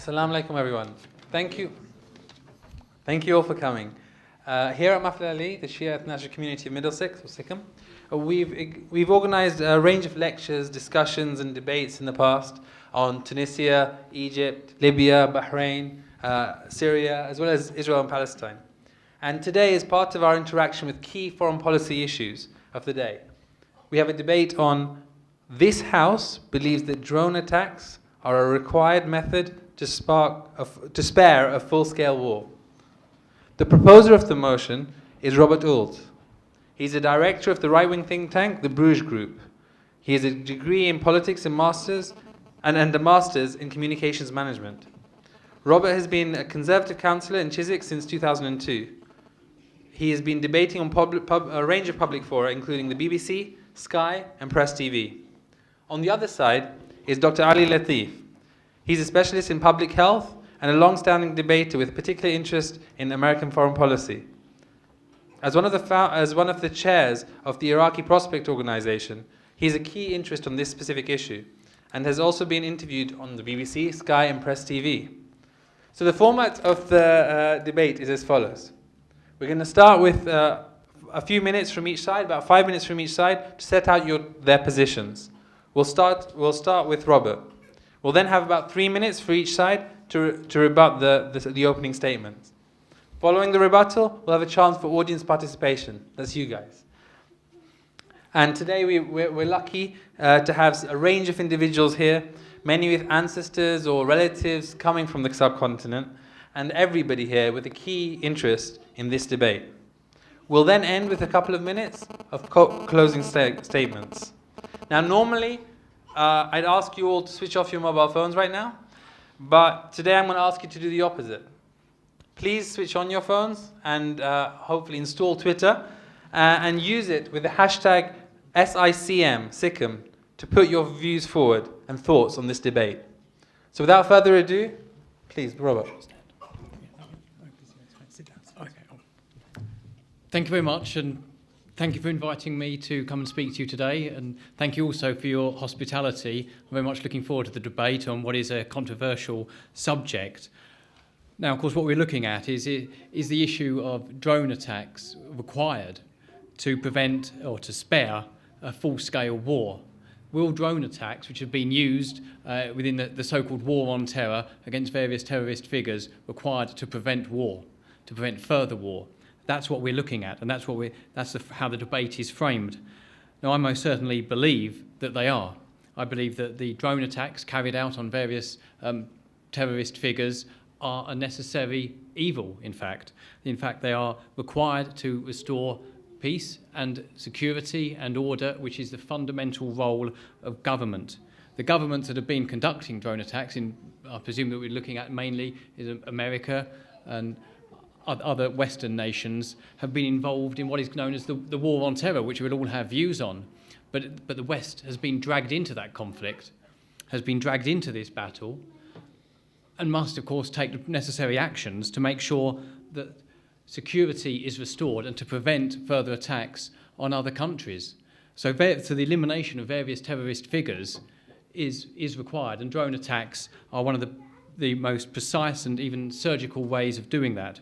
Assalamu alaikum, everyone. Thank you. Thank you all for coming. Here at Mafdal Ali, the Shia International Community of Middlesex, or SICM, we've organized a range of lectures, discussions and debates in the past on Tunisia, Egypt, Libya, Bahrain, Syria, as well as Israel and Palestine. And today is part of our interaction with key foreign policy issues of the day. We have a debate on this House believes that drone attacks are a required method to spare a full-scale war. The proposer of the motion is Robert Ould. He's a director of the right-wing think tank, the Bruges Group. He has a degree in politics and a master's in communications management. Robert has been a Conservative councillor in Chiswick since 2002. He has been debating on a range of public fora, including the BBC, Sky, and Press TV. On the other side is Dr. Ali Latif. He's a specialist in public health and a long-standing debater with particular interest in American foreign policy. As one of the chairs of the Iraqi Prospect Organization, he has a key interest on this specific issue and has also been interviewed on the BBC, Sky, and Press TV. So the format of the debate is as follows. We're going to start with a few minutes from each side, about 5 minutes from each side, to set out their positions. We'll start with Robert. We'll then have about 3 minutes for each side to rebut the opening statements. Following the rebuttal, we'll have a chance for audience participation. That's you guys. And today we're lucky to have a range of individuals here, many with ancestors or relatives coming from the subcontinent, and everybody here with a key interest in this debate. We'll then end with a couple of minutes of closing statements. Now, normally, I'd ask you all to switch off your mobile phones right now, but today I'm going to ask you to do the opposite. Please switch on your phones and hopefully install Twitter and use it with the hashtag SICM to put your views forward and thoughts on this debate. So without further ado, please, Robert. Thank you very much, and thank you for inviting me to come and speak to you today, and thank you also for your hospitality. I'm very much looking forward to the debate on what is a controversial subject. Now, of course, what we're looking at is the issue of drone attacks required to prevent or to spare a full-scale war. Will drone attacks, which have been used within the so-called war on terror against various terrorist figures, required to prevent war, to prevent further war? That's what we're looking at, and that's how the debate is framed. Now, I most certainly believe that they are. I believe that the drone attacks carried out on various terrorist figures are a necessary evil, in fact. In fact, they are required to restore peace and security and order, which is the fundamental role of government. The governments that have been conducting drone attacks, I presume that we're looking at mainly, is America and other Western nations, have been involved in what is known as the war on terror, which we'll all have views on. But the West has been dragged into that conflict, has been dragged into this battle, and must, of course, take the necessary actions to make sure that security is restored and to prevent further attacks on other countries. So the elimination of various terrorist figures is required, and drone attacks are one of the most precise and even surgical ways of doing that.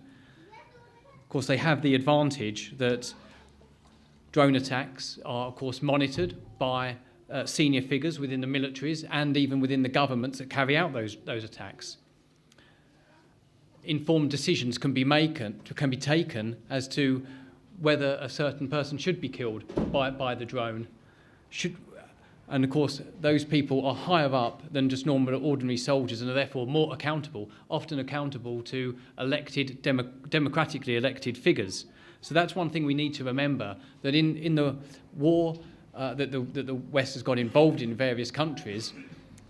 Of course, they have the advantage that drone attacks are, of course, monitored by senior figures within the militaries and even within the governments that carry out those attacks. Informed decisions can be taken as to whether a certain person should be killed by the drone. And of course, those people are higher up than just normal, ordinary soldiers, and are therefore more accountable, often accountable to democratically elected figures. So that's one thing we need to remember, that in the war that the West has got involved in various countries,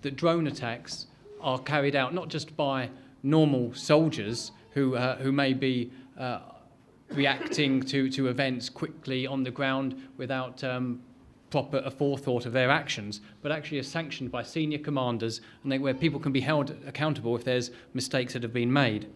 that drone attacks are carried out not just by normal soldiers who may be reacting to events quickly on the ground without proper forethought of their actions, but actually are sanctioned by senior commanders, and where people can be held accountable if there's mistakes that have been made.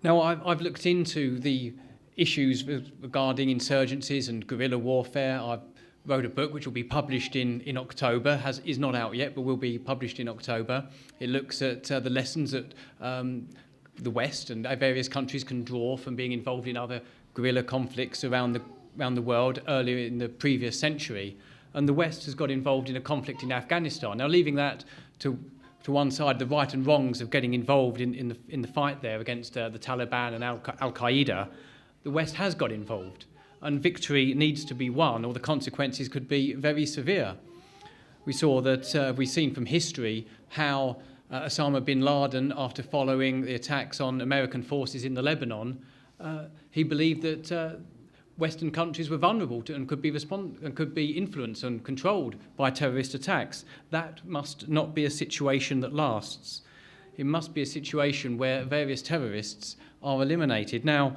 Now, I've looked into the issues regarding insurgencies and guerrilla warfare. I've wrote a book which will be published in October, is not out yet, but will be published in October. It looks at the lessons that the West and various countries can draw from being involved in other guerrilla conflicts around the world earlier in the previous century. And the West has got involved in a conflict in Afghanistan. Now, leaving that to one side, the right and wrongs of getting involved in the fight there against the Taliban and Al-Qaeda, the West has got involved. And victory needs to be won, or the consequences could be very severe. We saw that, we've seen from history how Osama bin Laden, after following the attacks on American forces in the Lebanon, he believed that Western countries were vulnerable to, and could be influenced and controlled by terrorist attacks. That must not be a situation that lasts. It must be a situation where various terrorists are eliminated. Now,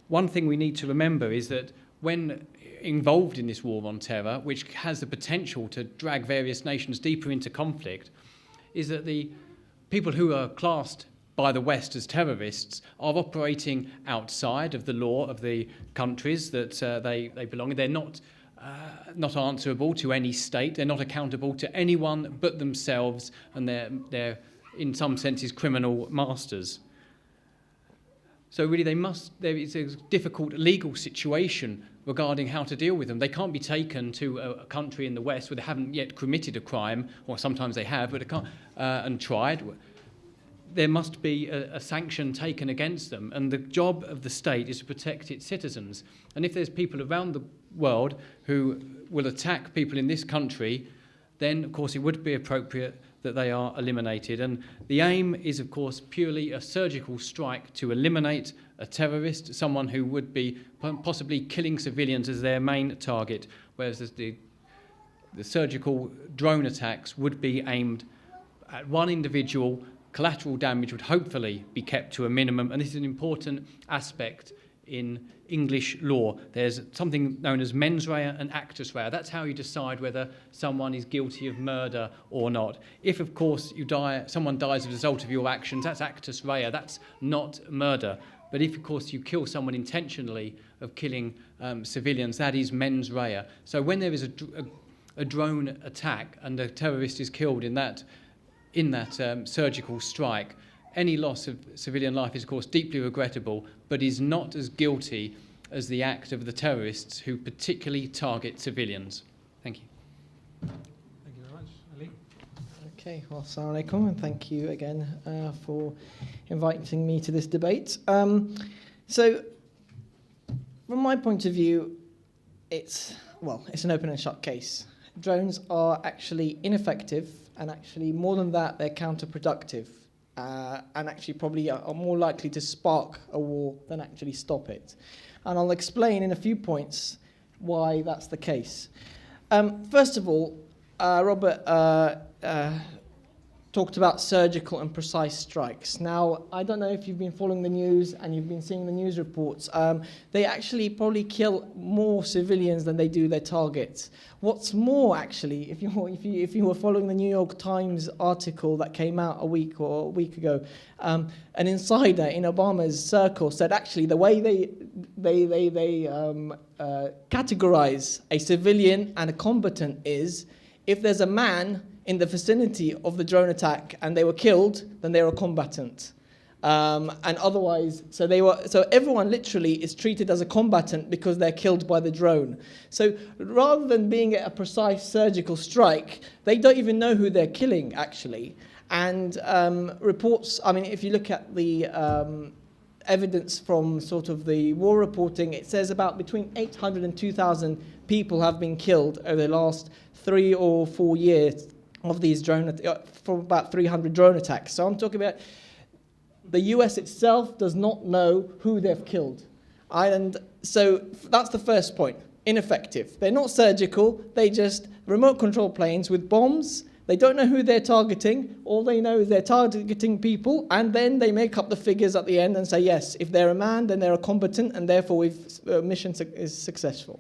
one thing we need to remember is that when involved in this war on terror, which has the potential to drag various nations deeper into conflict, is that the people who are classed by the West as terrorists are operating outside of the law of the countries that they belong in. They're not answerable to any state. They're not accountable to anyone but themselves, and they're in some senses criminal masters. So really there is a difficult legal situation regarding how to deal with them. They can't be taken to a country in the West where they haven't yet committed a crime, or sometimes they have, but they can't, and tried. There must be a sanction taken against them, and the job of the state is to protect its citizens. And if there's people around the world who will attack people in this country, then of course it would be appropriate that they are eliminated. And the aim is, of course, purely a surgical strike to eliminate a terrorist, someone who would be possibly killing civilians as their main target, whereas the surgical drone attacks would be aimed at one individual. Collateral damage would hopefully be kept to a minimum, and this is an important aspect in English law. There's something known as mens rea and actus rea. That's how you decide whether someone is guilty of murder or not. If, of course, someone dies as a result of your actions, that's actus rea. That's not murder. But if, of course, you kill someone intentionally of killing civilians, that is mens rea. So when there is a drone attack and a terrorist is killed in that surgical strike, any loss of civilian life is, of course, deeply regrettable, but is not as guilty as the act of the terrorists who particularly target civilians. Thank you. Thank you very much. Ali? Okay, well, assalamu alaikum, and thank you again for inviting me to this debate. So, from my point of view, it's an open and shut case. Drones are actually ineffective, and actually more than that, they're counterproductive, and actually probably are more likely to spark a war than actually stop it. And I'll explain in a few points why that's the case. First of all, Robert talked about surgical and precise strikes. Now, I don't know if you've been following the news and you've been seeing the news reports. They actually probably kill more civilians than they do their targets. What's more, actually, if you were following the New York Times article that came out a week ago, an insider in Obama's circle said actually the way they categorize a civilian and a combatant is if there's a man in the vicinity of the drone attack and they were killed, then they were a combatant. And otherwise, so everyone literally is treated as a combatant because they're killed by the drone. So rather than being a precise surgical strike, they don't even know who they're killing, actually. And reports, I mean, if you look at the evidence from sort of the war reporting, it says about between 800 and 2,000 people have been killed over the last 3 or 4 years of these for about 300 drone attacks. So I'm talking about the US itself does not know who they've killed. And so that's the first point, ineffective. They're not surgical, they just remote control planes with bombs. They don't know who they're targeting. All they know is they're targeting people, and then they make up the figures at the end and say, yes, if they're a man, then they're a combatant, and therefore mission is successful.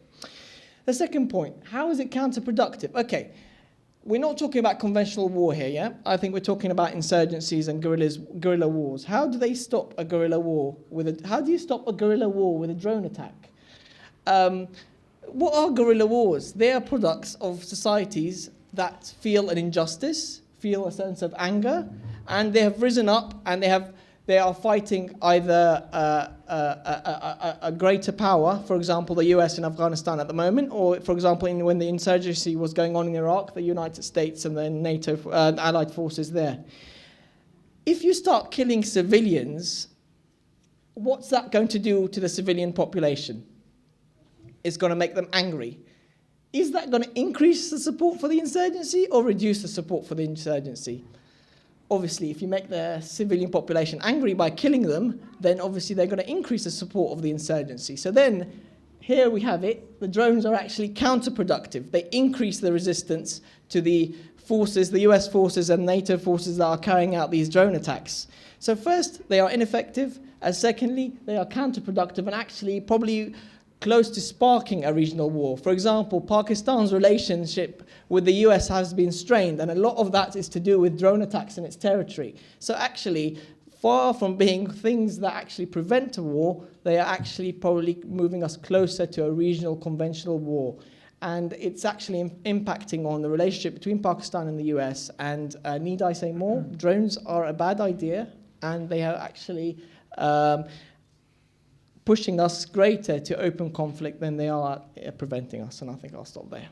The second point, how is it counterproductive? Okay, we're not talking about conventional war here, yeah? I think we're talking about insurgencies and guerrilla wars. How do they stop a guerrilla war how do you stop a guerrilla war with a drone attack? what are guerrilla wars? They are products of societies that feel an injustice, feel a sense of anger, and they have risen up and they are fighting either a greater power, for example, the US in Afghanistan at the moment, or, for example, when the insurgency was going on in Iraq, the United States and the NATO allied forces there. If you start killing civilians, what's that going to do to the civilian population? It's going to make them angry. Is that going to increase the support for the insurgency or reduce the support for the insurgency? Obviously, if you make the civilian population angry by killing them, then obviously they're going to increase the support of the insurgency. So then, here we have it. The drones are actually counterproductive. They increase the resistance to the forces, the US forces and NATO forces that are carrying out these drone attacks. So first, they are ineffective, and secondly, they are counterproductive and actually probably close to sparking a regional war. For example, Pakistan's relationship with the US has been strained, and a lot of that is to do with drone attacks in its territory. So actually, far from being things that actually prevent a war, they are actually probably moving us closer to a regional conventional war. And it's actually impacting on the relationship between Pakistan and the US. And need I say more? Drones are a bad idea, and they are actually pushing us greater to open conflict than they are preventing us. And I think I'll stop there.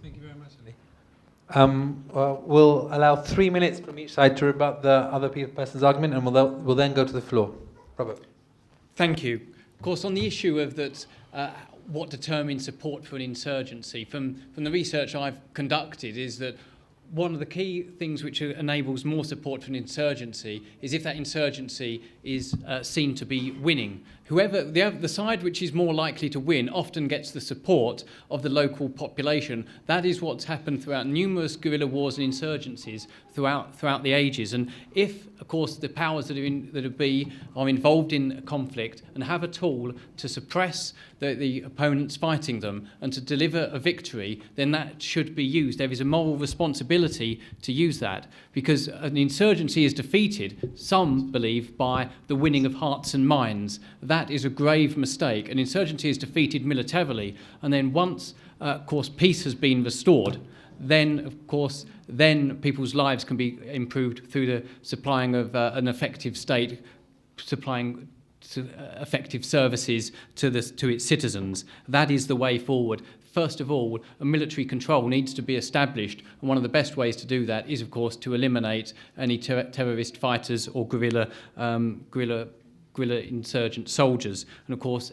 Thank you very much, Ali. We'll allow 3 minutes from each side to rebut the other person's argument, and we'll then go to the floor. Robert. Thank you. Of course, on the issue of that, what determines support for an insurgency, from the research I've conducted, is that one of the key things which enables more support for an insurgency is if that insurgency is seen to be winning. Whoever the side which is more likely to win often gets the support of the local population. That is what's happened throughout numerous guerrilla wars and insurgencies throughout the ages. And if, of course, the powers that are involved in a conflict and have a tool to suppress the opponents fighting them and to deliver a victory, then that should be used. There is a moral responsibility to use that, because an insurgency is defeated, some believe, by the winning of hearts and minds. That is a grave mistake. An insurgency is defeated militarily, and then once, of course, peace has been restored, then, of course, then people's lives can be improved through the supplying of an effective state, supplying effective services to its citizens. That is the way forward. First of all, a military control needs to be established, and one of the best ways to do that is, of course, to eliminate any terrorist fighters or guerrilla insurgent soldiers. And of course,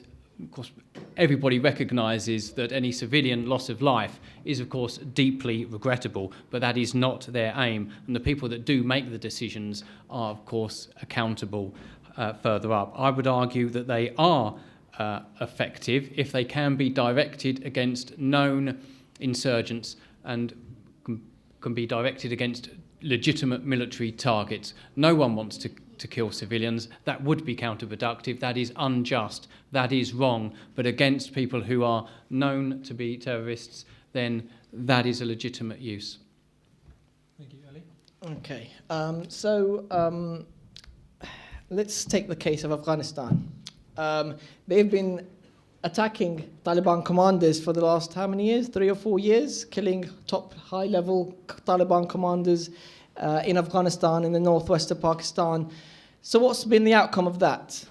everybody recognises that any civilian loss of life is, of course, deeply regrettable, but that is not their aim. And the people that do make the decisions are, of course, accountable further up. I would argue that they are effective if they can be directed against known insurgents and can be directed against legitimate military targets. No one wants to kill civilians. That would be counterproductive. That is unjust. That is wrong. But against people who are known to be terrorists, then that is a legitimate use. Thank you, Ali. Okay. Let's take the case of Afghanistan. They've been attacking Taliban commanders for the last how many years? 3 or 4 years, killing top high-level Taliban commanders in Afghanistan, in the northwest of Pakistan. So what's been the outcome of that?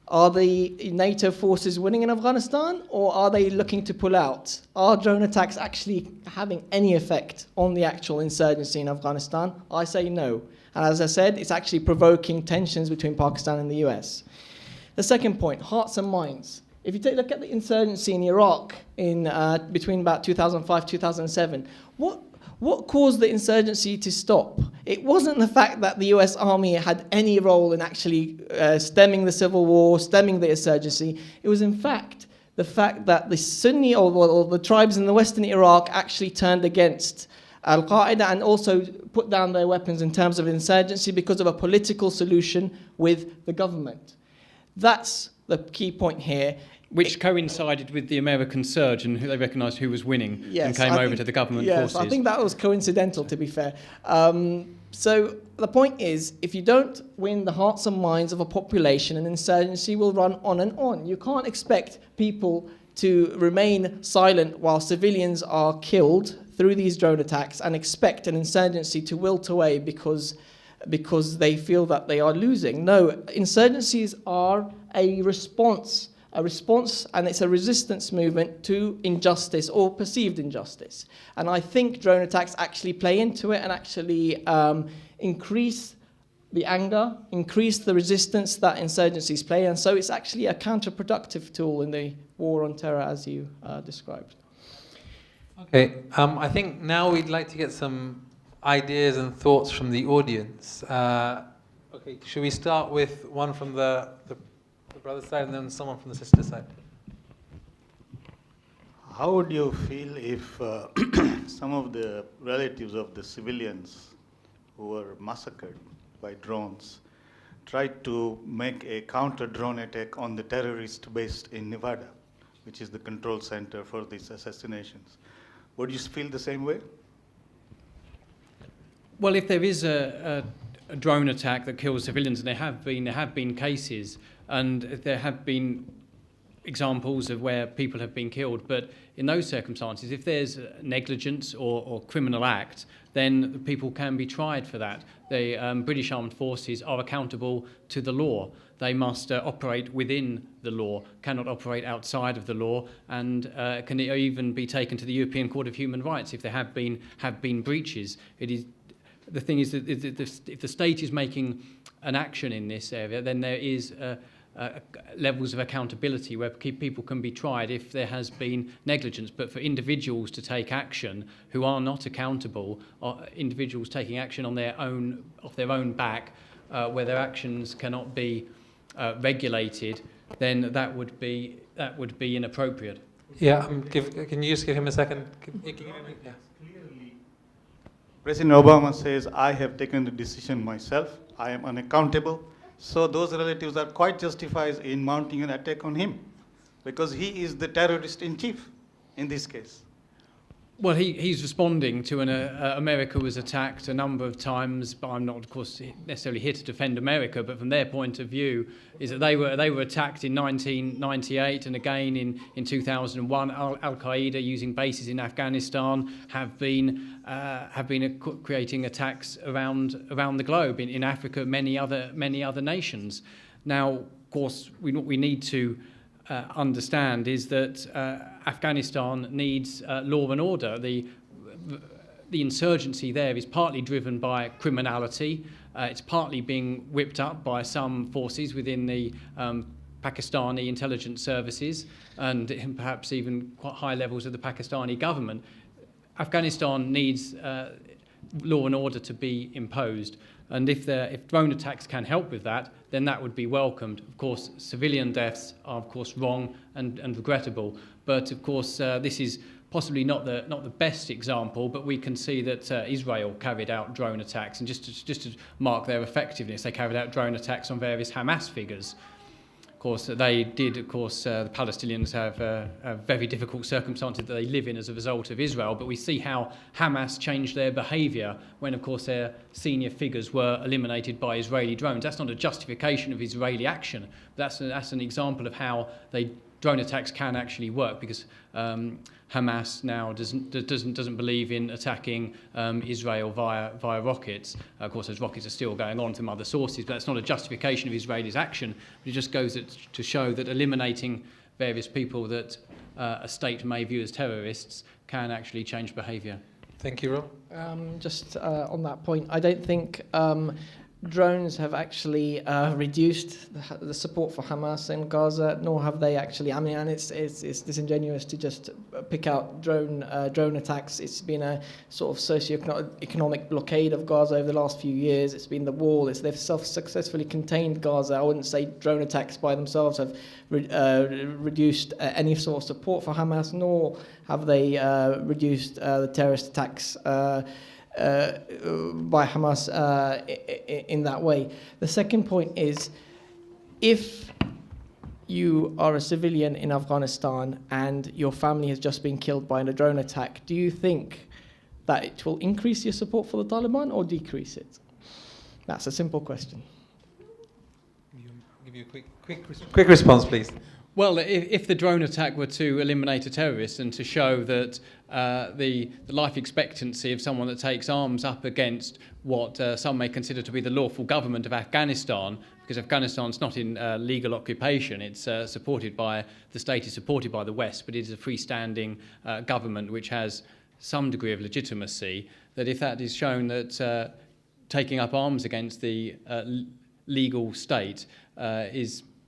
Are the NATO forces winning in Afghanistan, or are they looking to pull out? Are drone attacks actually having any effect on the actual insurgency in Afghanistan? I say no. And as I said, it's actually provoking tensions between Pakistan and the US. The second point, hearts and minds. If you take a look at the insurgency in Iraq in between about 2005 2007, what caused the insurgency to stop? It wasn't the fact that the US Army had any role in actually stemming the civil war, stemming the insurgency. It was in fact the fact that the Sunni or the tribes in the western Iraq actually turned against Al-Qaeda and also put down their weapons in terms of insurgency because of a political solution with the government. That's the key point here. Which coincided with the American surge, and who they recognised who was winning, and came over to the government forces. Yes, I think that was coincidental, to be fair. So the point is, if you don't win the hearts and minds of a population, an insurgency will run on and on. You can't expect people to remain silent while civilians are killed through these drone attacks and expect an insurgency to wilt away because they feel that they are losing. No, insurgencies are a response, and it's a resistance movement to injustice or perceived injustice. And I think drone attacks actually play into it and actually increase the anger, increase the resistance that insurgencies play, and so it's actually a counterproductive tool in the war on terror as you described. Okay, I think now we'd like to get some ideas and thoughts from the audience. Okay, should we start with one from the brother side and then someone from the sister side? How would you feel if some of the relatives of the civilians who were massacred by drones tried to make a counter-drone attack on the terrorists based in Nevada, which is the control center for these assassinations? Would you feel the same way? Well, if there is a drone attack that kills civilians, and there have been cases, and there have been examples of where people have been killed, but in those circumstances, if there's negligence or criminal act, then people can be tried for that. The British Armed Forces are accountable to the law. They must operate within the law, cannot operate outside of the law, and can even be taken to the European Court of Human Rights if there have been breaches. The thing is that if the state is making an action in this area, then there is levels of accountability where people can be tried if there has been negligence. But for individuals to take action who are not accountable, or individuals taking action on their own back, where their actions cannot be regulated, then that would be inappropriate. Yeah, can you just give him a second? Yeah. President Obama says, I have taken the decision myself, I am unaccountable. So those relatives are quite justified in mounting an attack on him because he is the terrorist in chief in this case. Well, he's responding to America was attacked a number of times, but I'm not, of course, necessarily here to defend America. But from their point of view, is that they were attacked in 1998 and again in 2001. Al Qaeda, using bases in Afghanistan, have been creating attacks around the globe in Africa, many other nations. Now, of course, we need to understand is that Afghanistan needs law and order. The insurgency there is partly driven by criminality. It's partly being whipped up by some forces within the Pakistani intelligence services and perhaps even quite high levels of the Pakistani government. Afghanistan needs law and order to be imposed. And if drone attacks can help with that, then that would be welcomed. Of course, civilian deaths are, of course, wrong and regrettable. But, of course, this is possibly not the best example, but we can see that Israel carried out drone attacks. And just to mark their effectiveness, they carried out drone attacks on various Hamas figures. Of course, they did, the Palestinians have very difficult circumstances that they live in as a result of Israel, but we see how Hamas changed their behaviour when, of course, their senior figures were eliminated by Israeli drones. That's not a justification of Israeli action. That's an example of how drone attacks can actually work, because Hamas now doesn't believe in attacking Israel via rockets. Of course, those rockets are still going on from other sources, but that's not a justification of Israelis' action. It just goes to show that eliminating various people that a state may view as terrorists can actually change behaviour. Thank you, Rob. Just on that point, I don't think drones have actually reduced the support for Hamas in Gaza, nor have they actually. I mean, and it's disingenuous to just pick out drone attacks. It's been a sort of socio-economic blockade of Gaza over the last few years. It's been the wall. They've successfully contained Gaza. I wouldn't say drone attacks by themselves have reduced any sort of support for Hamas, nor have they reduced the terrorist attacks by Hamas in that way. The second point is, if you are a civilian in Afghanistan and your family has just been killed by a drone attack, do you think that it will increase your support for the Taliban or decrease it? That's a simple question. Give you a quick response, please. Well, if the drone attack were to eliminate a terrorist and to show that the life expectancy of someone that takes arms up against what some may consider to be the lawful government of Afghanistan, because Afghanistan's not in legal occupation, it's supported by, the state is supported by the West, but it is a freestanding government which has some degree of legitimacy, that if that is shown that taking up arms against the legal state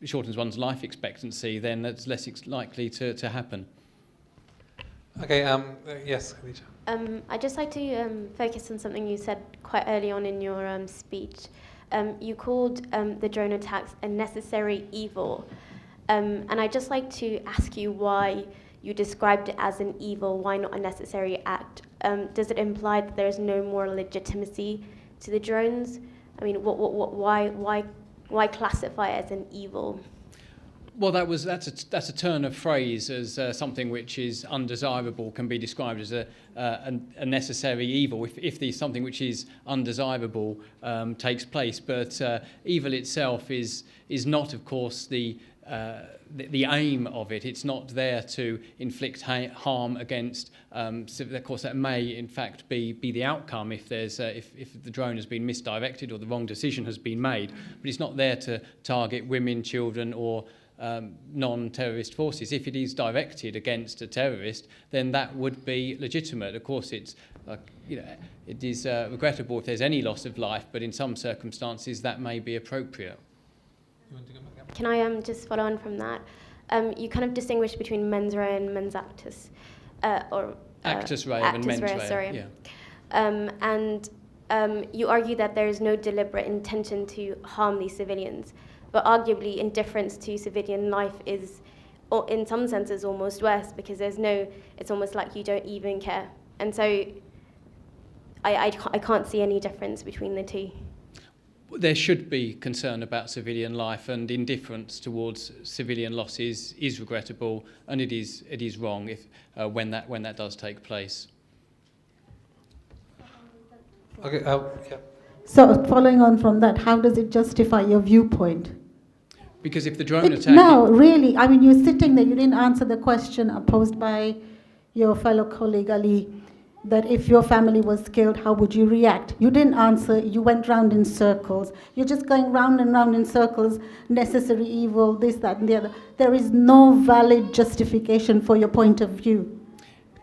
shortens one's life expectancy, then that's less likely to happen. Okay, yes, Khadija. I'd just like to focus on something you said quite early on in your speech. You called the drone attacks a necessary evil. And I'd just like to ask you why you described it as an evil, why not a necessary act? Does it imply that there's no more legitimacy to the drones? I mean, why classify it as an evil? Well, that's a turn of phrase, as something which is undesirable can be described as a necessary evil if there's something which is undesirable takes place. But evil itself is not, of course, the aim of it. It's not there to inflict harm against. So of course, that may in fact be the outcome if there's if the drone has been misdirected or the wrong decision has been made. But it's not there to target women, children, or non-terrorist forces. If it is directed against a terrorist, then that would be legitimate. Of course, it's it is regrettable if there's any loss of life, but in some circumstances that may be appropriate. Can I just follow on from that? You kind of distinguish between mens rea and mens actus, Actus rea and mens rea. Sorry. Yeah. And you argue that there is no deliberate intention to harm these civilians, but arguably indifference to civilian life is, or in some senses, almost worse, because it's almost like you don't even care. And so I can't see any difference between the two. There should be concern about civilian life, and indifference towards civilian losses is regrettable, and it is wrong if when that does take place. Okay, yeah. So following on from that, how does it justify your viewpoint? Because if the drone attack... No, really. I mean, you're sitting there, you didn't answer the question posed by your fellow colleague Ali, that if your family was killed, how would you react? You didn't answer, you went round in circles. You're just going round and round in circles, necessary evil, this, that, and the other. There is no valid justification for your point of view.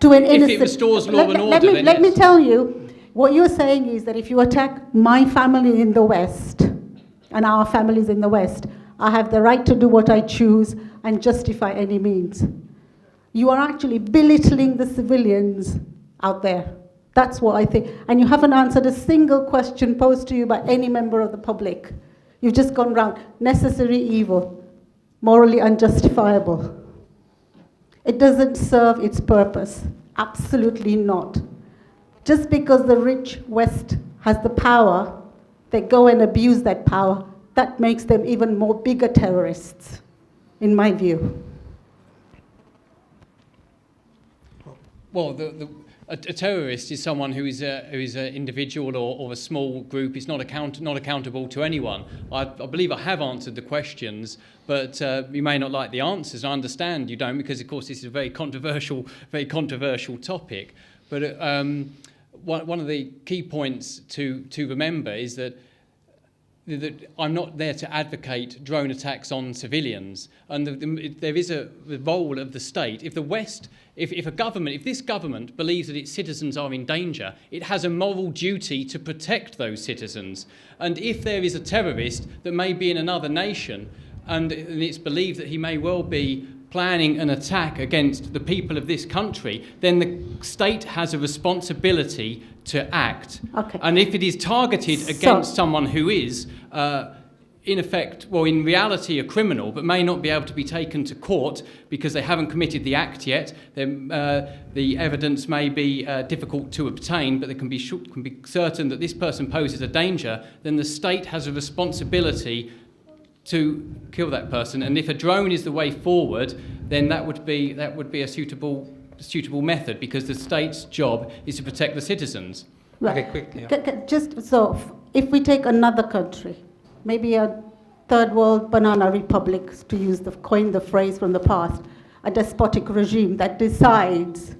To an innocent... If it restores law and order, then let me yes. tell you, what you're saying is that if you attack my family in the West, and our families in the West, I have the right to do what I choose and justify any means. You are actually belittling the civilians out there. That's what I think. And you haven't answered a single question posed to you by any member of the public. You've just gone round. Necessary evil, morally unjustifiable. It doesn't serve its purpose. Absolutely not. Just because the rich West has the power, they go and abuse that power. That makes them even more bigger terrorists, in my view. Well, a terrorist is someone who is an individual or a small group. It's not accountable to anyone. I believe I have answered the questions, but you may not like the answers. I understand you don't, because of course this is a very controversial topic. But one of the key points to remember is that I'm not there to advocate drone attacks on civilians, and there is the role of the state. If the West, if this government believes that its citizens are in danger, it has a moral duty to protect those citizens. And if there is a terrorist that may be in another nation, and it's believed that he may well be planning an attack against the people of this country, then the state has a responsibility to act. Okay. And if it is targeted against someone who is, in effect, well, in reality, a criminal, but may not be able to be taken to court because they haven't committed the act yet, the evidence may be difficult to obtain, but they can be certain that this person poses a danger, then the state has a responsibility to kill that person. And if a drone is the way forward, then that would be a suitable method, because the state's job is to protect the citizens. Right. Okay, quickly. Yeah. Just so, if we take another country, maybe a third world banana republics, to coin the phrase from the past, a despotic regime that decides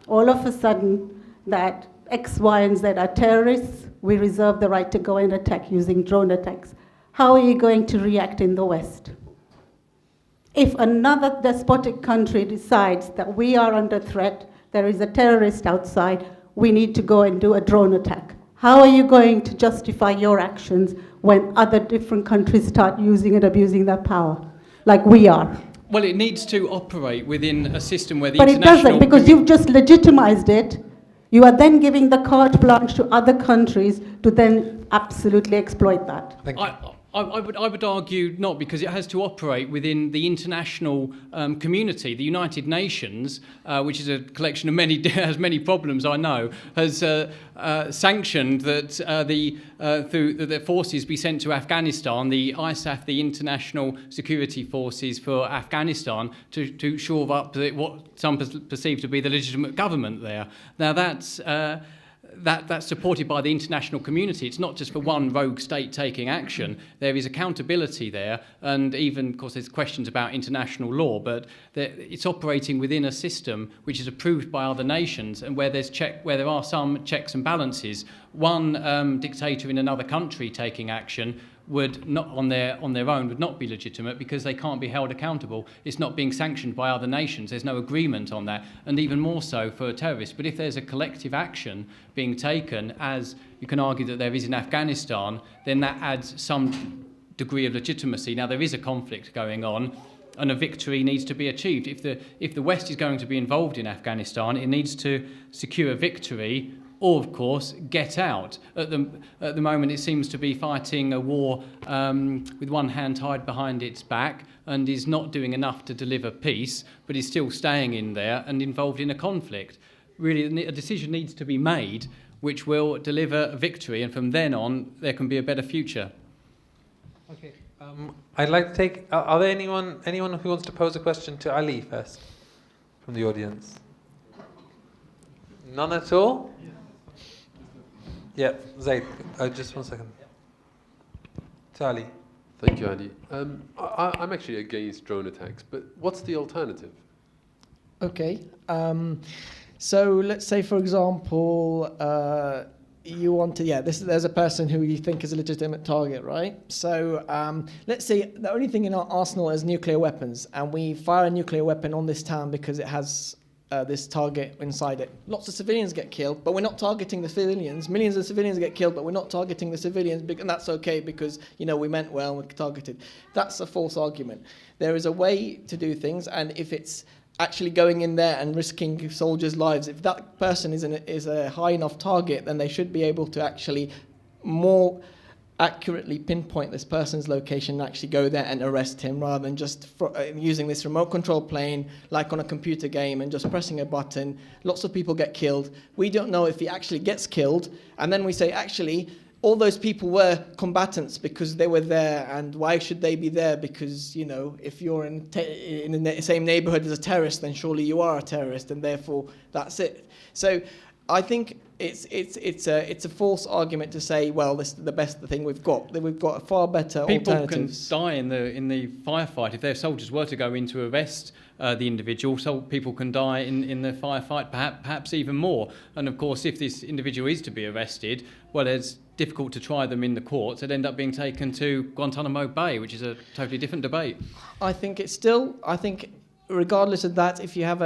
all of a sudden that X, Y, and Z are terrorists, we reserve the right to go and attack using drone attacks. How are you going to react in the West? If another despotic country decides that we are under threat, there is a terrorist outside, we need to go and do a drone attack. How are you going to justify your actions when other different countries start using and abusing their power, like we are? Well, it needs to operate within a system where the But it international... doesn't, because you've just legitimized it. You are then giving the carte blanche to other countries to then absolutely exploit that. Thank you. I would argue not, because it has to operate within the international community. The United Nations, which is a collection of has many problems, I know, has sanctioned that the forces be sent to Afghanistan, the ISAF, the International Security Forces for Afghanistan, to shore up what some perceive to be the legitimate government there. Now that's supported by the international community. It's not just for one rogue state taking action. There is accountability there, and even, of course, there's questions about international law, but it's operating within a system which is approved by other nations, and where there are some checks and balances. One dictator in another country taking action would not on their own would not be legitimate, because they can't be held accountable. It's not being sanctioned by other nations. There's no agreement on that, and even more so for terrorists. But if there's a collective action being taken, as you can argue that there is in Afghanistan, then that adds some degree of legitimacy. Now, there is a conflict going on, and a victory needs to be achieved. If the West is going to be involved in Afghanistan, it needs to secure a victory, or, of course, get out. At the moment, it seems to be fighting a war with one hand tied behind its back, and is not doing enough to deliver peace, but is still staying in there and involved in a conflict. Really, a decision needs to be made which will deliver a victory, and from then on, there can be a better future. Okay. I'd like to take... Are there anyone who wants to pose a question to Ali first, from the audience? None at all? Yeah, Zaid, just 1 second. To Ali. Thank you, Andy. I'm actually against drone attacks, but what's the alternative? Okay. So let's say, for example, you want to, there's a person who you think is a legitimate target, right? So let's say the only thing in our arsenal is nuclear weapons, and we fire a nuclear weapon on this town because it has this target inside it. Lots of civilians get killed, but we're not targeting the civilians. Millions of civilians get killed, but we're not targeting the civilians, and that's okay because, we meant well and we're targeted. That's a false argument. There is a way to do things, and if it's actually going in there and risking soldiers' lives, if that person is a high enough target, then they should be able to actually more accurately pinpoint this person's location and actually go there and arrest him, rather than just using this remote control plane like on a computer game and just pressing a button. Lots of people get killed. We don't know if he actually gets killed, and then we say, actually, all those people were combatants because they were there, and why should they be there? Because, if you're in the same neighborhood as a terrorist, then surely you are a terrorist, and therefore that's it. So I think it's a false argument to say, well, this is the best thing we've got. We've got a far better alternatives. People can die in the firefight. If their soldiers were to go in to arrest the individual, so people can die in the firefight, perhaps even more. And of course, if this individual is to be arrested, well, it's difficult to try them in the courts. They'd end up being taken to Guantanamo Bay, which is a totally different debate. I think regardless of that, if you have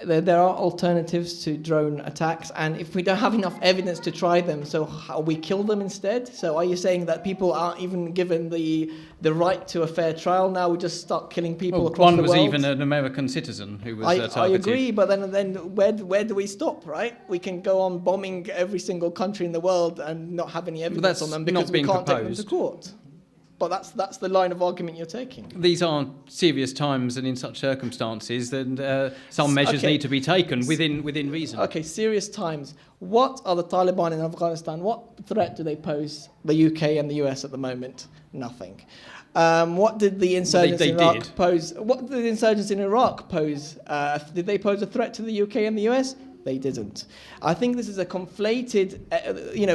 there are alternatives to drone attacks, and if we don't have enough evidence to try them, so how we kill them instead? So are you saying that people aren't even given the right to a fair trial? Now we just start killing people across the world? One was even an American citizen who was targeted. I agree, but then where do we stop, right? We can go on bombing every single country in the world and not have any evidence on them because we can't take them to court. But that's the line of argument you're taking. These are serious times, and in such circumstances, then some measures need to be taken within reason. Okay, serious times. What are the Taliban in Afghanistan? What threat do they pose the UK and the US at the moment? Nothing. What did the insurgents in Iraq pose? What did the insurgents in Iraq pose? Did they pose a threat to the UK and the US? They didn't. I think this is a conflated.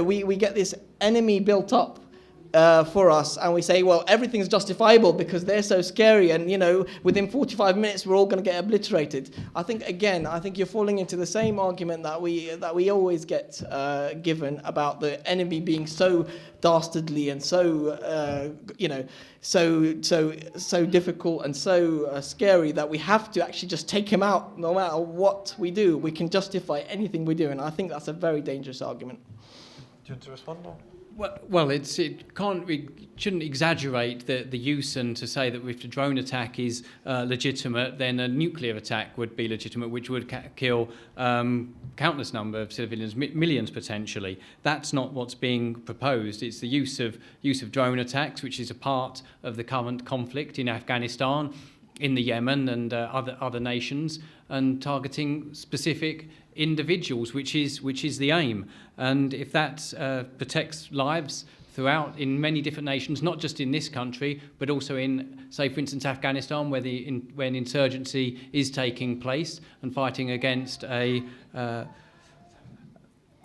We get this enemy built up for us, and we say, well, everything's justifiable because they're so scary, and within 45 minutes we're all going to get obliterated. I think you're falling into the same argument that we always get given about the enemy being so dastardly and so so difficult and so scary that we have to actually just take him out no matter what we do. We can justify anything we do, and I think that's a very dangerous argument. Do you want to respond? Or? Well, we shouldn't exaggerate the use, and to say that if the drone attack is legitimate, then a nuclear attack would be legitimate, which would kill countless number of civilians, millions potentially. That's not what's being proposed. It's the use of drone attacks, which is a part of the current conflict in Afghanistan, in the Yemen, and other nations, and targeting specific individuals, which is the aim. And if that protects lives throughout in many different nations, not just in this country, but also in, say, for instance, Afghanistan, where when insurgency is taking place and fighting against a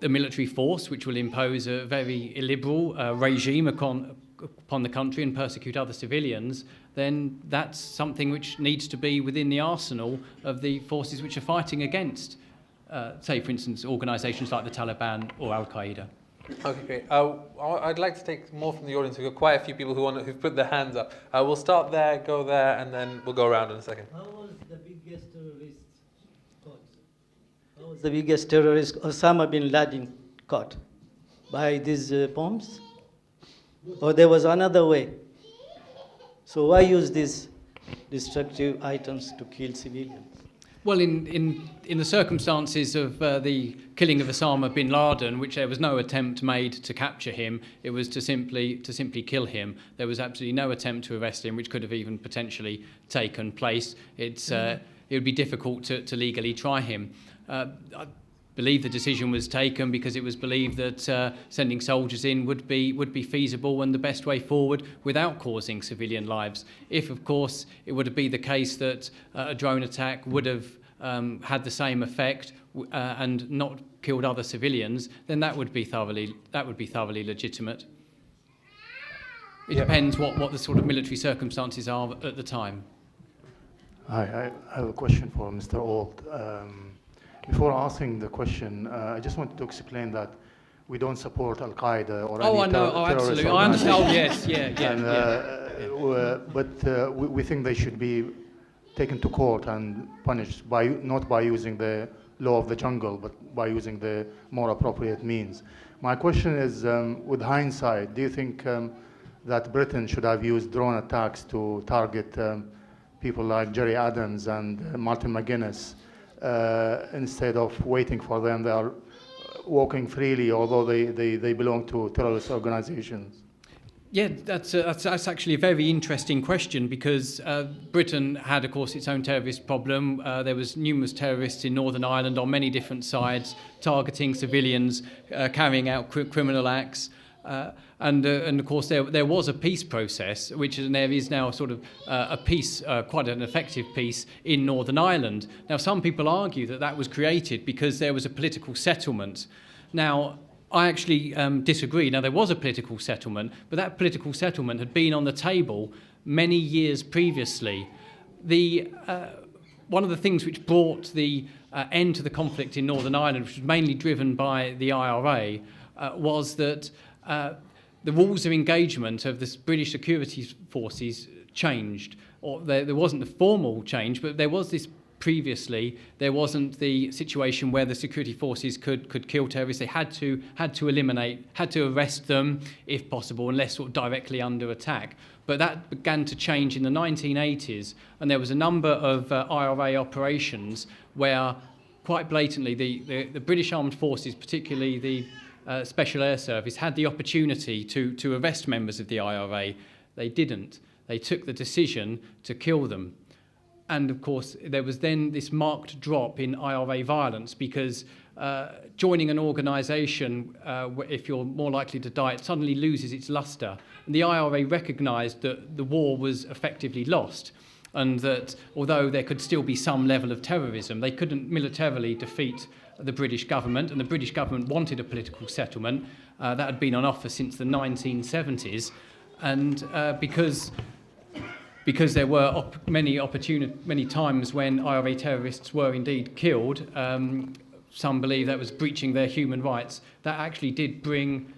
military force which will impose a very illiberal regime upon the country and persecute other civilians, then that's something which needs to be within the arsenal of the forces which are fighting against, say, for instance, organisations like the Taliban or Al-Qaeda. Okay, great. I'd like to take more from the audience. We've got quite a few people who've put their hands up. We'll start there, go there, and then we'll go around in a second. How was the biggest terrorist caught? How was the biggest terrorist Osama bin Laden caught? By these bombs? Or there was another way? So why use these destructive items to kill civilians? Well, in the circumstances of the killing of Osama bin Laden, which there was no attempt made to capture him, it was to simply kill him. There was absolutely no attempt to arrest him, which could have even potentially taken place. It would be difficult to legally try him. I believe the decision was taken because it was believed that sending soldiers in would be feasible and the best way forward without causing civilian lives. If, of course, it would be the case that a drone attack would have had the same effect and not killed other civilians, then that would be thoroughly legitimate. It depends what the sort of military circumstances are at the time. Hi, I have a question for Mr. Ault. Before asking the question, I just wanted to explain that we don't support Al-Qaeda or any terrorist absolutely. I understand. Oh, yes, But we think they should be taken to court and punished not by using the law of the jungle, but by using the more appropriate means. My question is, with hindsight, do you think that Britain should have used drone attacks to target people like Jerry Adams and Martin McGuinness? Instead of waiting for them, they are walking freely, although they belong to terrorist organizations. Yeah, that's actually a very interesting question because Britain had, of course, its own terrorist problem. There was numerous terrorists in Northern Ireland on many different sides, targeting civilians, carrying out criminal acts. And of course, there was a peace process, and there is now sort of a peace, quite an effective peace in Northern Ireland. Now, some people argue that was created because there was a political settlement. Now, I actually disagree. Now, there was a political settlement, but that political settlement had been on the table many years previously. One of the things which brought the end to the conflict in Northern Ireland, which was mainly driven by the IRA, was that the rules of engagement of the British security forces changed. Or there wasn't the formal change, but there was this previously. There wasn't the situation where the security forces could kill terrorists. They had to arrest them if possible, unless sort of directly under attack. But that began to change in the 1980s, and there was a number of IRA operations where, quite blatantly, the British Armed Forces, particularly the Special Air Service, had the opportunity to arrest members of the IRA. They didn't. They took the decision to kill them. And of course, there was then this marked drop in IRA violence because joining an organisation, if you're more likely to die, it suddenly loses its lustre. And the IRA recognised that the war was effectively lost, and that although there could still be some level of terrorism, they couldn't militarily defeat the British government, and the British government wanted a political settlement. That had been on offer since the 1970s, and because there were many times when IRA terrorists were indeed killed, some believe that was breaching their human rights. That actually did bring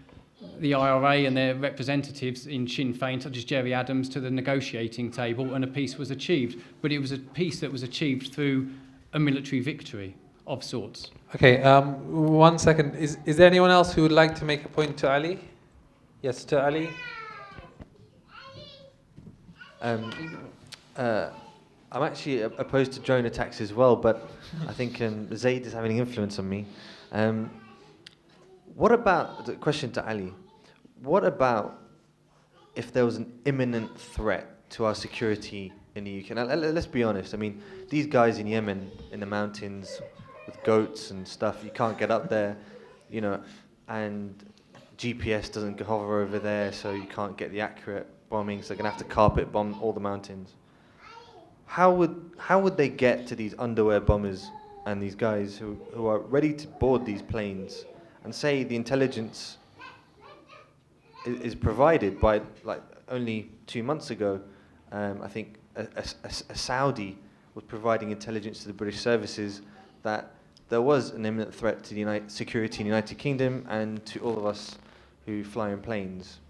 the IRA and their representatives in Sinn Féin, such as Jerry Adams, to the negotiating table, and a peace was achieved. But it was a peace that was achieved through a military victory of sorts. Okay, 1 second. Is there anyone else who would like to make a point to Ali? Yes, to Ali. I'm actually opposed to drone attacks as well, but I think Zaid is having an influence on me. What about, the question to Ali, what about if there was an imminent threat to our security in the UK? Now, let's be honest, I mean, these guys in Yemen, in the mountains, with goats and stuff, you can't get up there, you know, and GPS doesn't hover over there, so you can't get the accurate bombing, so they're going to have to carpet bomb all the mountains. How would they get to these underwear bombers and these guys who are ready to board these planes, and say the intelligence is provided by, like, only 2 months ago, I think a Saudi was providing intelligence to the British services that there was an imminent threat to the security in the United Kingdom and to all of us who fly in planes.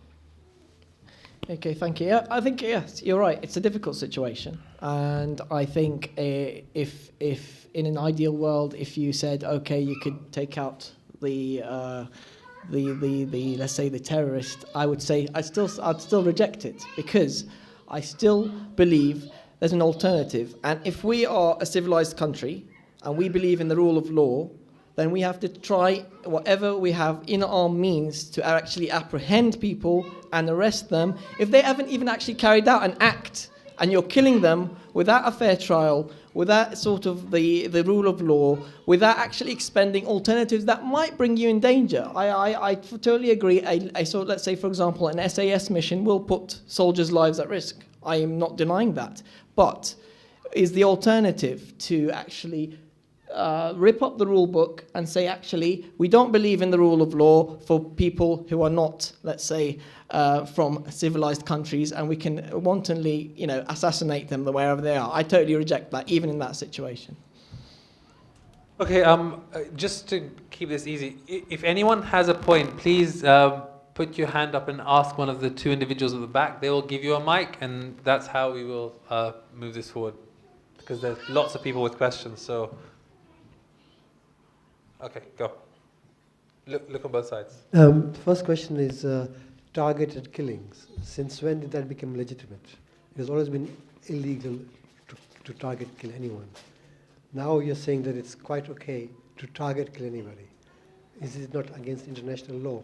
Okay, thank you. Yeah, I think, yes, you're right. It's a difficult situation. And I think if in an ideal world, if you said, okay, you could take out the let's say the terrorist, I would say I'd still reject it, because I still believe there's an alternative. And if we are a civilized country and we believe in the rule of law, then we have to try whatever we have in our means to actually apprehend people and arrest them if they haven't even actually carried out an act, and you're killing them without a fair trial, without sort of the rule of law, without actually expending alternatives that might bring you in danger. I totally agree. So let's say, for example, an SAS mission will put soldiers' lives at risk. I am not denying that. But is the alternative to actually rip up the rule book and say, actually, we don't believe in the rule of law for people who are not, let's say, from civilized countries, and we can wantonly, assassinate them wherever they are. I totally reject that, even in that situation. Okay, just to keep this easy, if anyone has a point, please put your hand up and ask one of the two individuals at the back. They will give you a mic, and that's how we will move this forward, because there's lots of people with questions. So, okay, go. Look on both sides. The first question is targeted killings. Since when did that become legitimate? It has always been illegal to target kill anyone. Now you're saying that it's quite okay to target kill anybody. Is it not against international law?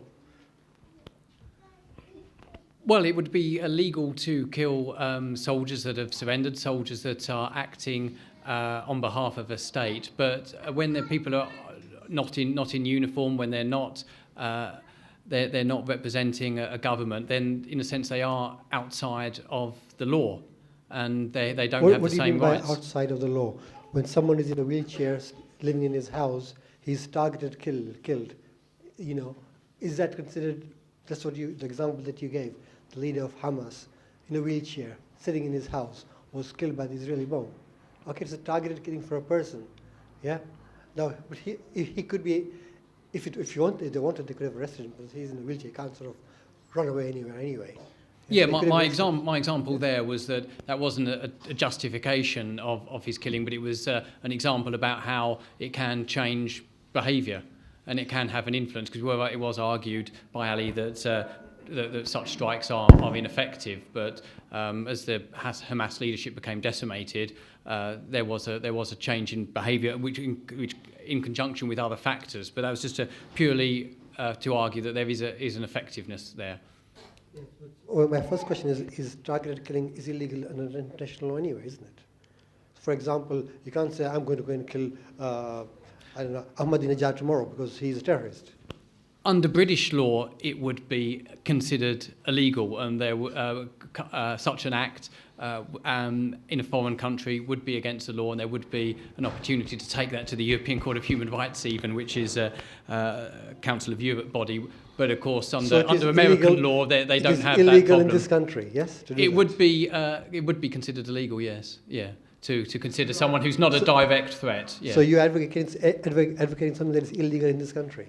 Well, it would be illegal to kill soldiers that have surrendered, soldiers that are acting on behalf of a state. But when the people are not in uniform, when they're not representing a government, then in a sense they are outside of the law, and they don't have the same rights. What do you mean by outside of the law? When someone is in a wheelchair, living in his house, he's targeted, killed. Is that considered? That's what the example that you gave. The leader of Hamas, in a wheelchair, sitting in his house, was killed by the Israeli bomb. Okay, it's a targeted killing for a person. Yeah. Now, but he could be. If they wanted, they could have arrested him, because he's in a wheelchair, can't sort of run away anywhere anyway. Yeah, my example there was that wasn't a justification of his killing, but it was an example about how it can change behaviour and it can have an influence, because it was argued by Ali that such strikes are ineffective, but as the Hamas leadership became decimated, there was a change in behaviour, which in conjunction with other factors. But that was just purely to argue that there is an effectiveness there. Well, my first question is targeted killing is illegal under international law anyway, isn't it? For example, you can't say, I'm going to go and kill, Ahmadinejad tomorrow because he's a terrorist. Under British law, it would be considered illegal, and such an act in a foreign country would be against the law, and there would be an opportunity to take that to the European Court of Human Rights, even, which is a Council of Europe body. But of course, under American illegal, law, they don't have that problem. illegal in this country, yes? To do It that. would be considered illegal, yes, yeah. To consider someone who's not a direct threat. Yeah. So you're advocating something that is illegal in this country?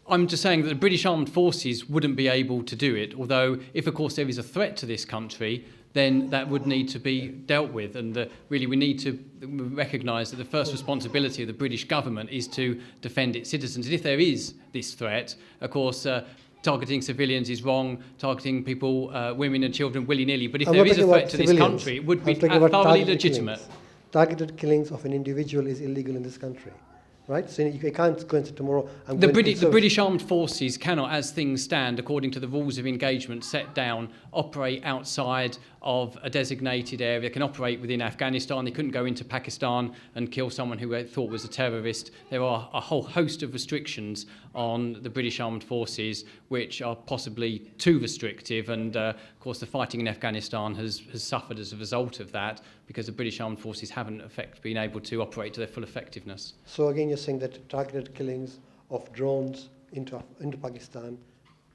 I'm just saying that the British Armed Forces wouldn't be able to do it, although if, of course, there is a threat to this country, then that would need to be dealt with. And really, we need to recognise that the first responsibility of the British government is to defend its citizens. And if there is this threat, of course, targeting civilians is wrong, targeting people, women and children willy-nilly. But if there is a threat to this country, it would be thoroughly legitimate. Targeted killings of an individual is illegal in this country. Right? So you can't go into tomorrow. The British Armed Forces cannot, as things stand, according to the rules of engagement set down, operate outside of a designated area. They can operate within Afghanistan. They couldn't go into Pakistan and kill someone who they thought was a terrorist. There are a whole host of restrictions on the British Armed Forces, which are possibly too restrictive. And of course, the fighting in Afghanistan has suffered as a result of that, because the British Armed Forces haven't been able to operate to their full effectiveness. So again, you're saying that targeted killings of drones into Pakistan,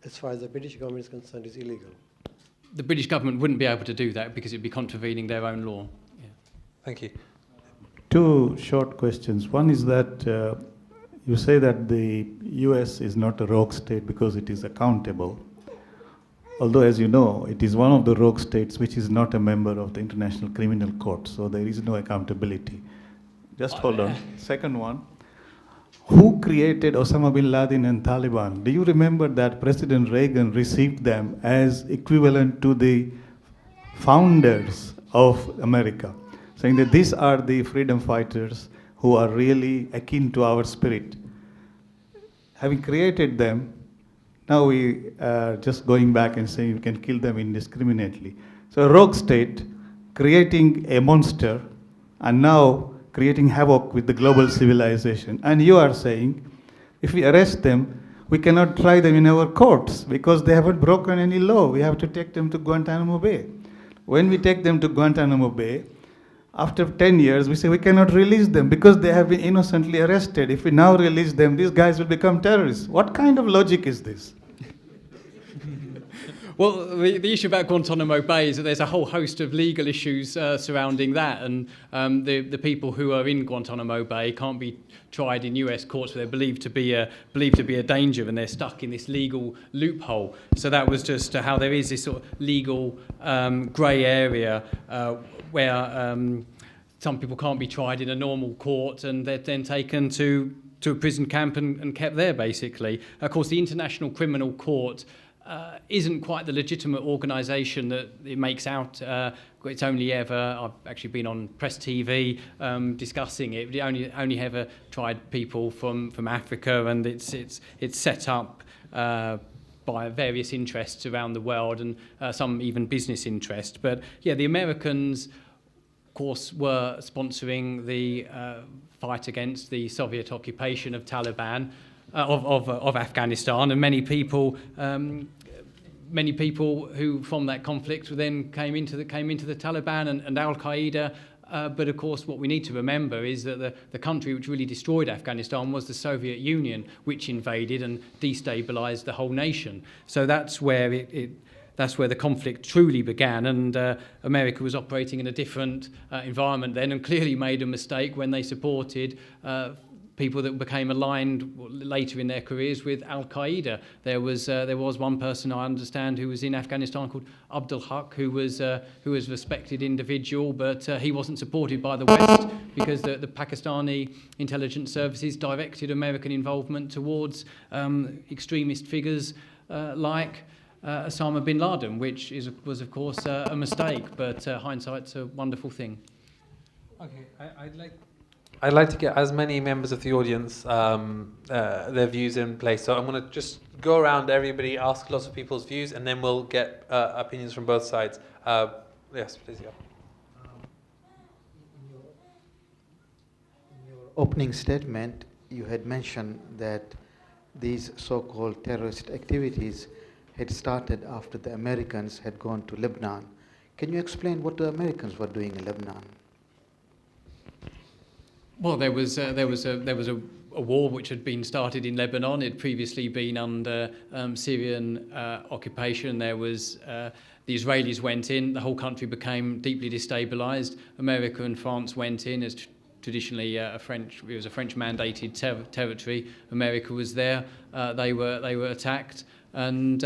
as far as the British government is concerned, is illegal? The British government wouldn't be able to do that because it would be contravening their own law. Yeah. Thank you. Two short questions. One is that you say that the US is not a rogue state because it is accountable. Although, as you know, it is one of the rogue states which is not a member of the International Criminal Court, so there is no accountability. Just hold on. Second one, who created Osama bin Laden and Taliban? Do you remember that President Reagan received them as equivalent to the founders of America, saying that these are the freedom fighters who are really akin to our spirit? Having created them, now we are just going back and saying you can kill them indiscriminately. So a rogue state creating a monster and now creating havoc with the global civilization. And you are saying if we arrest them, we cannot try them in our courts because they haven't broken any law. We have to take them to Guantanamo Bay. When we take them to Guantanamo Bay, after 10 years, we say we cannot release them because they have been innocently arrested. If we now release them, these guys will become terrorists. What kind of logic is this? Well, the issue about Guantanamo Bay is that there's a whole host of legal issues surrounding that, and the people who are in Guantanamo Bay can't be tried in US courts where they're believed to be a danger, and they're stuck in this legal loophole. So that was just how there is this sort of legal grey area where some people can't be tried in a normal court, and they're then taken to a prison camp and kept there, basically. Of course, the International Criminal Court isn't quite the legitimate organisation that it makes out. It's only ever, I've actually been on Press TV discussing it, but it only ever tried people from Africa, and it's set up by various interests around the world, and some even business interest. But yeah, the Americans, of course, were sponsoring the fight against the Soviet occupation of Taliban, of Afghanistan, and many people who from that conflict then came into the Taliban and Al Qaeda. But of course, what we need to remember is that the country which really destroyed Afghanistan was the Soviet Union, which invaded and destabilised the whole nation. So that's where that's where the conflict truly began, and America was operating in a different environment then, and clearly made a mistake when they supported people that became aligned later in their careers with Al Qaeda. There was one person I understand who was in Afghanistan called Abdul Haq, who was a respected individual, but he wasn't supported by the West because the Pakistani intelligence services directed American involvement towards extremist figures like Osama bin Laden, which was of course a mistake, but hindsight's a wonderful thing. Okay, I'd like to get as many members of the audience their views in place. So I'm going to just go around everybody, ask lots of people's views, and then we'll get opinions from both sides. Yes, please. Yeah. In your opening statement, you had mentioned that these so-called terrorist activities had started after the Americans had gone to Lebanon. Can you explain what the Americans were doing in Lebanon? Well, there was a war which had been started in Lebanon. It had previously been under Syrian occupation. There was the Israelis went in. The whole country became deeply destabilised. America and France went in as traditionally it was a French-mandated territory. America was there. They were attacked and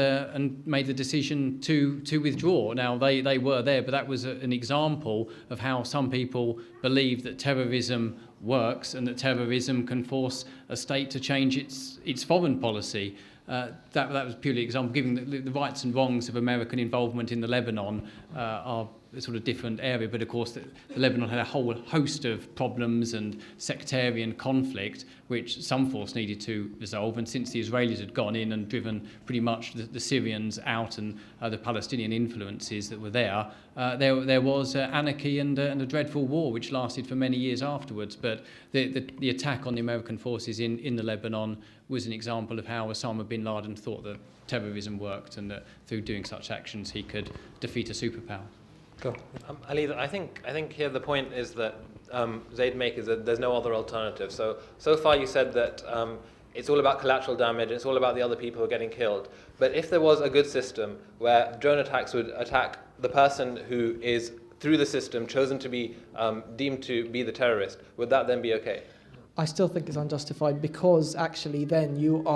made the decision to withdraw. Now they were there, but that was an example of how some people believe that terrorism works and that terrorism can force a state to change its foreign policy. That was purely an example, given the rights and wrongs of American involvement in the Lebanon are a sort of different area, but of course the Lebanon had a whole host of problems and sectarian conflict which some force needed to resolve, and since the Israelis had gone in and driven pretty much the Syrians out and the Palestinian influences that were there, there was anarchy and a dreadful war which lasted for many years afterwards. But the attack on the American forces in the Lebanon was an example of how Osama bin Laden thought that terrorism worked and that through doing such actions he could defeat a superpower. Go. Ali, I think here the point is that Zaid makes is that there's no other alternative. So far you said that it's all about collateral damage, it's all about the other people who are getting killed. But if there was a good system where drone attacks would attack the person who is, through the system, chosen to be deemed to be the terrorist, would that then be okay? I still think it's unjustified, because actually then the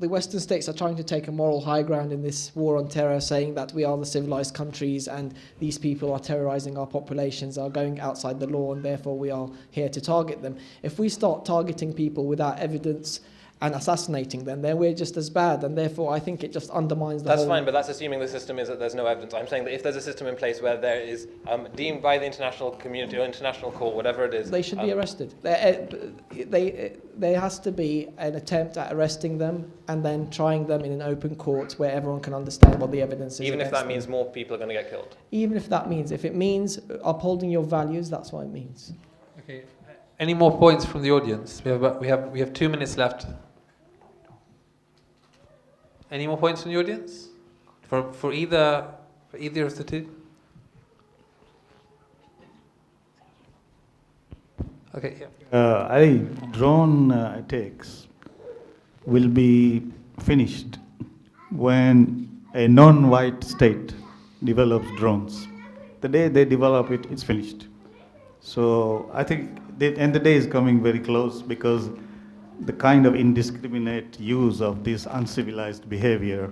Western states are trying to take a moral high ground in this war on terror, saying that we are the civilized countries and these people are terrorizing our populations, are going outside the law, and therefore we are here to target them. If we start targeting people without evidence and assassinating them, then we're just as bad, and therefore I think it just undermines the whole... That's fine, but that's assuming the system is that there's no evidence. I'm saying that if there's a system in place where there is deemed by the international community or international court, whatever it is... They should be arrested. There has to be an attempt at arresting them and then trying them in an open court where everyone can understand what the evidence is. Even if that means more people are going to get killed? Even if it means upholding your values, that's what it means. Okay. Any more points from the audience? We have 2 minutes left. Any more points from the audience? For either of the two? Okay, yeah. Drone attacks will be finished when a non-white state develops drones. The day they develop it, it's finished. So I think the end of the day is coming very close, because the kind of indiscriminate use of this uncivilized behavior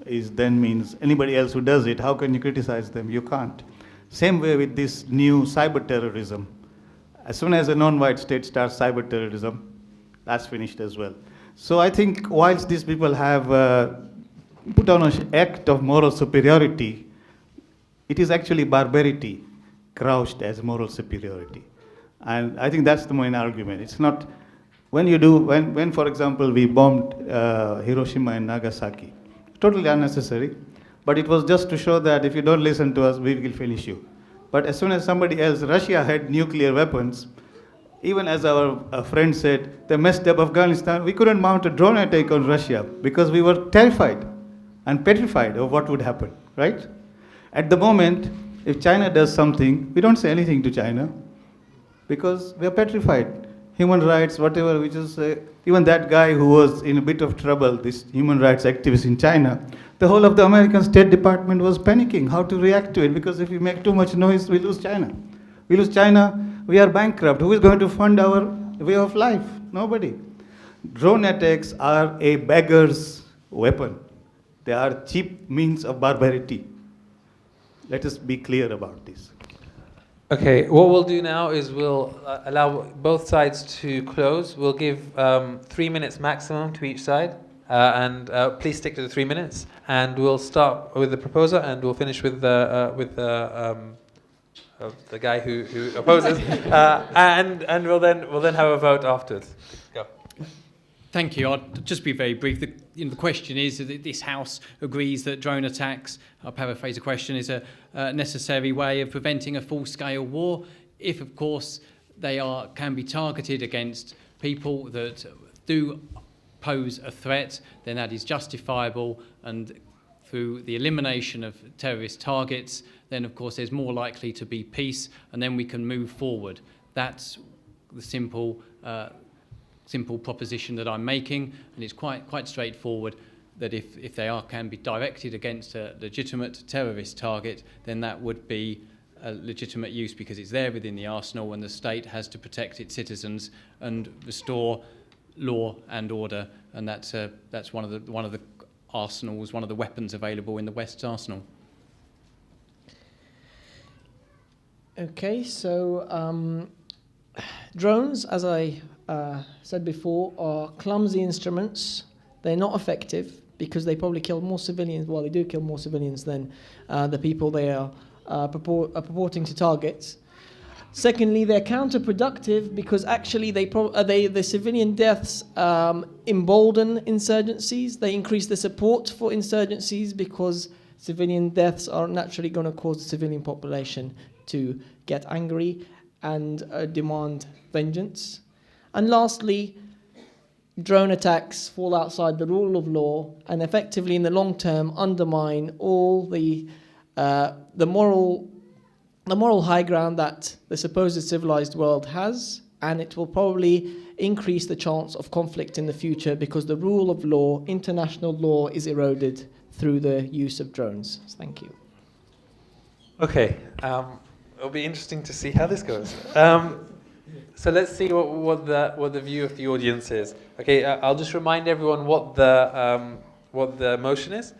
means anybody else who does it, how can you criticize them? You can't. Same way with this new cyber terrorism. As soon as a non-white state starts cyber terrorism, that's finished as well. So I think whilst these people have put on an act of moral superiority, it is actually barbarity crouched as moral superiority. And I think that's the main argument. It's not... When for example, we bombed Hiroshima and Nagasaki, totally unnecessary, but it was just to show that if you don't listen to us, we will finish you. But as soon as somebody else, Russia had nuclear weapons, even as our friend said, they messed up Afghanistan, we couldn't mount a drone attack on Russia because we were terrified and petrified of what would happen, right? At the moment, if China does something, we don't say anything to China because we are petrified. Human rights, whatever, we just say, even that guy who was in a bit of trouble, this human rights activist in China, the whole of the American State Department was panicking how to react to it, because if we make too much noise, we lose China. We lose China, we are bankrupt. Who is going to fund our way of life? Nobody. Drone attacks are a beggar's weapon. They are cheap means of barbarity. Let us be clear about this. Okay, what we'll do now is we'll allow both sides to close. We'll give 3 minutes maximum to each side, and please stick to the 3 minutes. And we'll start with the proposer, and we'll finish with the guy who opposes, and we'll then have a vote afterwards. Go. Thank you. I'll just be very brief. The question is that this House agrees that drone attacks, I'll paraphrase the question, is a necessary way of preventing a full-scale war if, of course, they can be targeted against people that do pose a threat, then that is justifiable, and through the elimination of terrorist targets, then of course there's more likely to be peace, and then we can move forward. That's the simple proposition that I'm making, and it's quite straightforward, that if they can be directed against a legitimate terrorist target, then that would be a legitimate use because it's there within the arsenal, and the state has to protect its citizens and restore law and order, and that's one of the arsenals, one of the weapons available in the West's arsenal. Okay, so drones, as I said before, are clumsy instruments. They're not effective because they probably kill more civilians. Well, they do kill more civilians than the people they are purporting to target. Secondly, they're counterproductive because actually the civilian deaths embolden insurgencies. They increase the support for insurgencies because civilian deaths are naturally going to cause the civilian population to get angry and demand vengeance. And lastly, drone attacks fall outside the rule of law and effectively in the long term undermine all the moral high ground that the supposed civilized world has, and it will probably increase the chance of conflict in the future because the rule of law, international law, is eroded through the use of drones. Thank you. Okay, it'll be interesting to see how this goes. So let's see what the view of the audience is. Okay, I'll just remind everyone what the motion is.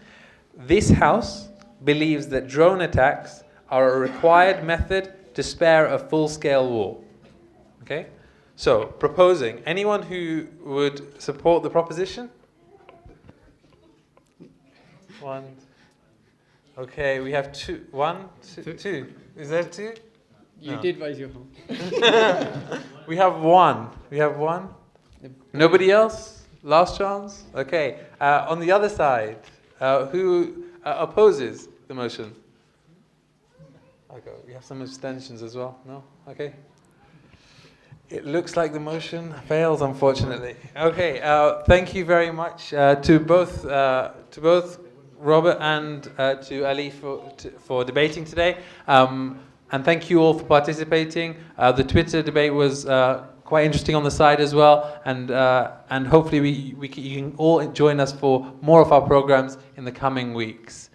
This House believes that drone attacks are a required method to spare a full-scale war. Okay? So, proposing. Anyone who would support the proposition? One. Okay, we have two. One, two. Is there two? You did raise your hand. We have one. We have one. Nobody else? Last chance? Okay. On the other side, who opposes the motion? Okay, we have some abstentions as well. No? Okay. It looks like the motion fails, unfortunately. Okay. Thank you very much to both Robert and to Ali for debating today. And thank you all for participating. The Twitter debate was quite interesting on the side as well, and hopefully you can all join us for more of our programs in the coming weeks.